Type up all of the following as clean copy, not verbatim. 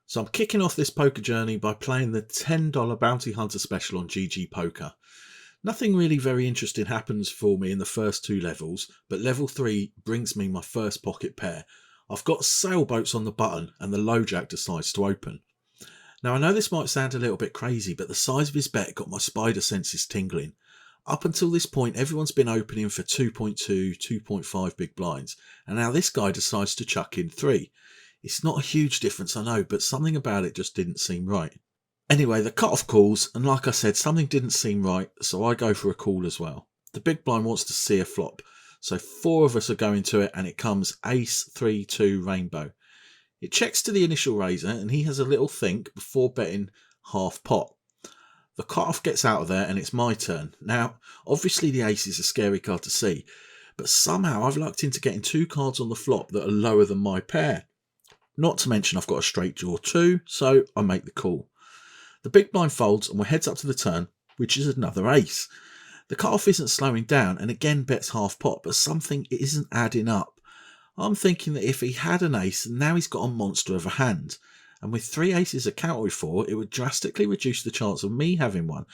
So I'm kicking off this poker journey by playing the $10 Bounty Hunter special on GG Poker. Nothing really very interesting happens for me in the first two levels, but level 3 brings me my first pocket pair. I've got sailboats on the button and the low jack decides to open. Now I know this might sound a little bit crazy, but the size of his bet got my spider senses tingling. Up until this point everyone's been opening for 2.2, 2.5 big blinds, and now this guy decides to chuck in 3. It's not a huge difference, I know, but something about it just didn't seem right. Anyway, the cut-off calls, and like I said, something didn't seem right, so I go for a call as well. The big blind wants to see a flop, so 4 of us are going to it, and it comes ace, 3, 2, rainbow. It checks to the initial raiser, and he has a little think before betting half pot. The cut-off gets out of there, and it's my turn. Now, obviously the ace is a scary card to see, but somehow I've lucked into getting 2 cards on the flop that are lower than my pair. Not to mention I've got a straight draw too, so I make the call. The big blind folds and we're heads up to the turn, which is another ace. The cut-off isn't slowing down and again bets half pot, but something isn't adding up. I'm thinking that if he had an ace, now he's got a monster of a hand. And with 3 aces accounted for, it would drastically reduce the chance of me having one.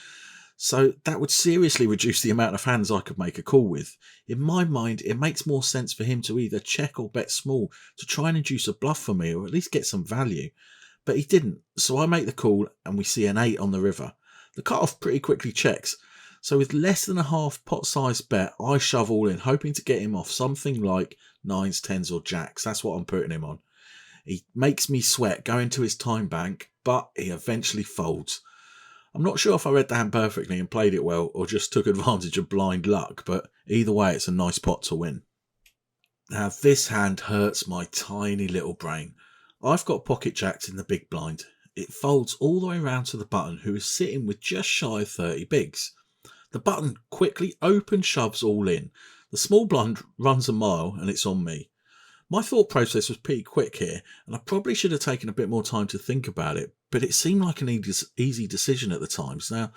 So that would seriously reduce the amount of hands I could make a call with. In my mind, it makes more sense for him to either check or bet small to try and induce a bluff for me, or at least get some value. But he didn't, so I make the call and we see an 8 on the river. The cut-off pretty quickly checks, so with less than a half pot size bet, I shove all in, hoping to get him off something like 9s, 10s or jacks. That's what I'm putting him on. He makes me sweat going to his time bank, but he eventually folds. I'm not sure if I read the hand perfectly and played it well or just took advantage of blind luck, but either way it's a nice pot to win. Now this hand hurts my tiny little brain. I've got pocket jacks in the big blind. It folds all the way around to the button, who is sitting with just shy of 30 bigs. The button quickly open shoves all in. The small blind runs a mile and it's on me. My thought process was pretty quick here, and I probably should have taken a bit more time to think about it, but it seemed like an easy decision at the times. Now,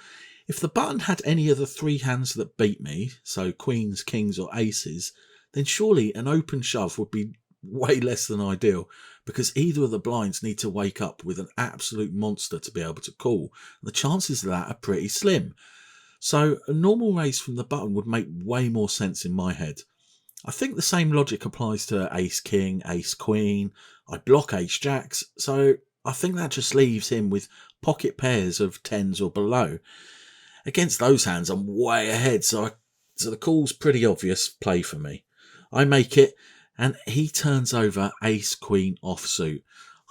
if the button had any of the 3 hands that beat me, so queens, kings or aces, then surely an open shove would be way less than ideal, because either of the blinds need to wake up with an absolute monster to be able to call. The chances of that are pretty slim. So a normal raise from the button would make way more sense in my head. I think the same logic applies to ace king, ace queen. I block ace jacks, so I think that just leaves him with pocket pairs of 10s or below. Against those hands I'm way ahead, so the call's pretty obvious play for me. I make it and he turns over ace queen offsuit.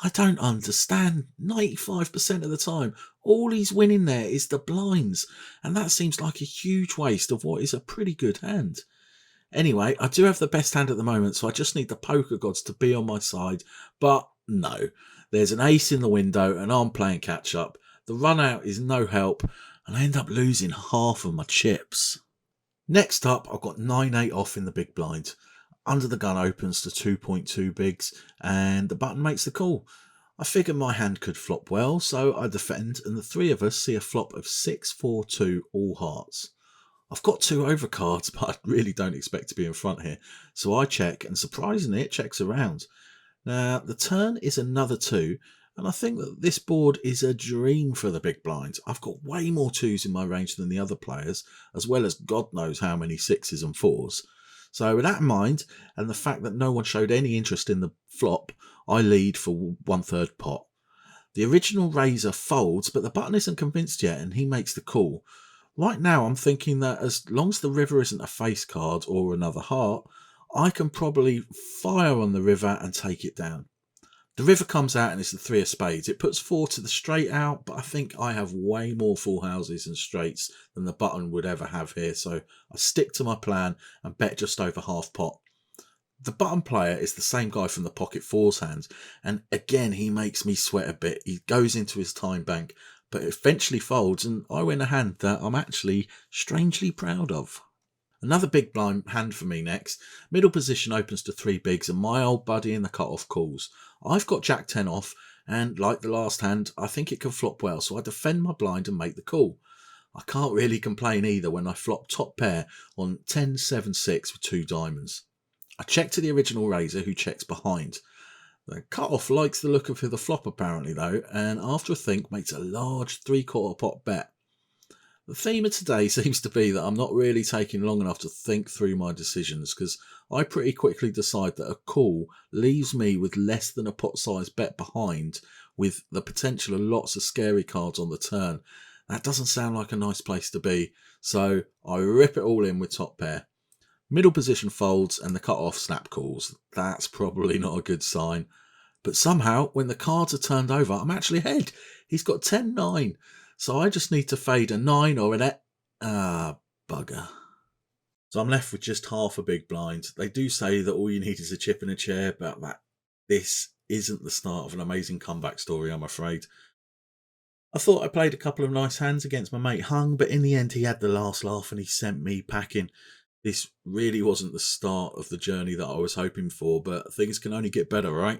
I don't understand. 95% of the time all he's winning there is the blinds, and that seems like a huge waste of what is a pretty good hand. Anyway, I do have the best hand at the moment, so I just need the poker gods to be on my side. But no, there's an ace in the window and I'm playing catch up. The run out is no help and I end up losing half of my chips. Next up, I've got 9-8 off in the big blind. Under the gun opens to 2.2 bigs and the button makes the call. I figured my hand could flop well, so I defend and the 3 of us see a flop of 6, 4, 2 all hearts. I've got 2 overcards, but I really don't expect to be in front here. So I check, and surprisingly it checks around. Now, the turn is another 2, and I think that this board is a dream for the big blind. I've got way more 2s in my range than the other players, as well as God knows how many 6s and 4s. So with that in mind, and the fact that no one showed any interest in the flop, I lead for 1/3 pot. The original raiser folds, but the button isn't convinced yet, and he makes the call. Right now I'm thinking that as long as the river isn't a face card or another heart, I can probably fire on the river and take it down. The river comes out and it's the 3 of spades. It puts 4 to the straight out, but I think I have way more full houses and straights than the button would ever have here, so I stick to my plan and bet just over half pot. The button player is the same guy from the pocket 4s hands, and again he makes me sweat a bit. He goes into his time bank, but it eventually folds and I win a hand that I'm actually strangely proud of. Another big blind hand for me next. Middle position opens to 3 bigs and my old buddy in the cut-off calls. I've got jack 10 off and like the last hand I think it can flop well, so I defend my blind and make the call. I can't really complain either when I flop top pair on 10, 7, 6 with 2 diamonds. I check to the original raiser who checks behind. The cut-off likes the look of the flop apparently though, and after a think makes a large 3/4 pot bet. The theme of today seems to be that I'm not really taking long enough to think through my decisions, because I pretty quickly decide that a call leaves me with less than a pot size bet behind, with the potential of lots of scary cards on the turn. That doesn't sound like a nice place to be, so I rip it all in with top pair. Middle position folds and the cut-off snap calls. That's probably not a good sign. But somehow, when the cards are turned over, I'm actually ahead. He's got 10-9. So I just need to fade a 9 or an bugger. So I'm left with just half a big blind. They do say that all you need is a chip and a chair, but this isn't the start of an amazing comeback story, I'm afraid. I thought I played a couple of nice hands against my mate Hung, but in the end he had the last laugh and he sent me packing. This really wasn't the start of the journey that I was hoping for, but things can only get better, right?